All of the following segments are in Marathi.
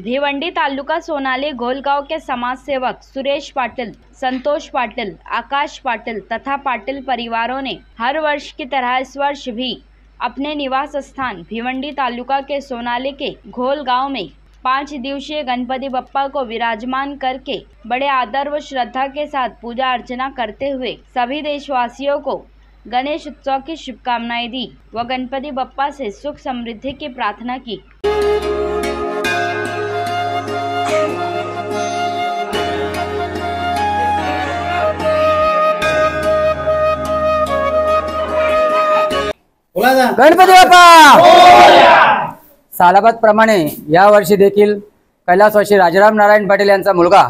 भिवंडी तालुका सोनाली गोलगांव के समाज सेवक सुरेश पाटिल, संतोष पाटिल, आकाश पाटिल तथा पाटिल परिवारों ने हर वर्ष की तरह इस वर्ष भी अपने निवास स्थान भिवंडी तालुका के सोनाली के घोल गांव में 5 दिवसीय गणपति बप्पा को विराजमान करके बड़े आदर व श्रद्धा के साथ पूजा अर्चना करते हुए सभी देशवासियों को गणेश उत्सव की शुभकामनाएं दी व गणपति बप्पा से सुख समृद्धि की प्रार्थना की। गणपती बाप्पा सालाबाद प्रमाणे या वर्षी देखील कैलासवासी राजाराम नारायण पाटील यांचा मुलगा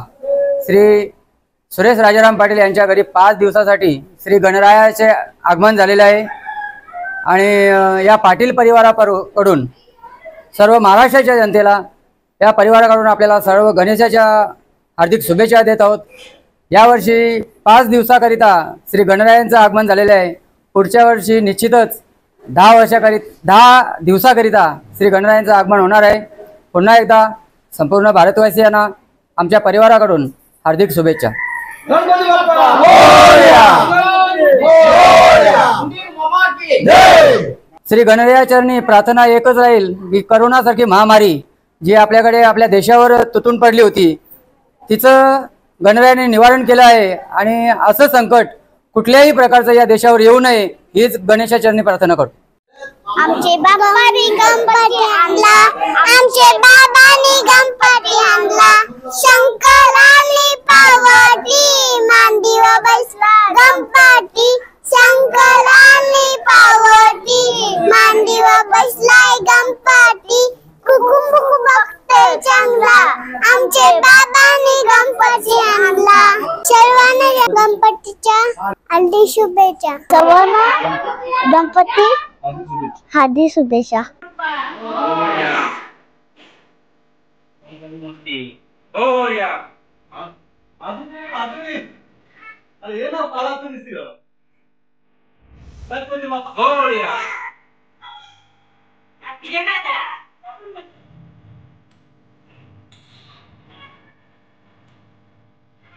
श्री सुरेश राजाराम पाटील यांच्या घरी 5 दिवसासाठी श्री गणरायाचे आगमन झालेले आहे आणि या पाटील परिवाराकडून सर्व महाराष्ट्राच्या जनतेला या परिवाराकडून आपल्याला सर्व गणेशाच्या हार्दिक शुभेच्छा देत आहोत। यावर्षी 5 दिवसाकरिता श्री गणरायांचं आगमन झालेले आहे। पुढच्या वर्षी निश्चितच 10 दिवसाकरिता श्री गणरायांचं आगमन होणार आहे। पुन्हा एकदा संपूर्ण भारतवासियांना आमच्या परिवाराकडून हार्दिक शुभेच्छा। श्री गणराया चरणी प्रार्थना एकच राहील की करोनासारखी महामारी जी आपल्याकडे आपल्या देशावर तुटून पडली होती तिचं गणरायाने निवारण केलं आहे आणि असं संकट कुठल्याही प्रकारचं या देशावर येऊ नये हीच गणेशा चरणी प्रार्थना करतो। आमचे बाप्पानी गणपती आणला, आमचे बाबांनी गणपती आणला, शंकराने पार्वती मांडीव बसला गणपती, शंकराने पार्वती मांडीव बसलाय गणपती, कुकुम बघते चांगला, आमचे बाबांनी गणपती आणला। सर्वांना गणपतीच्या हार्दिक शुभेच्छा। सर्वांना गणपती हार्दिक शुभेच्छा।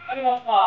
अरे बाप्पा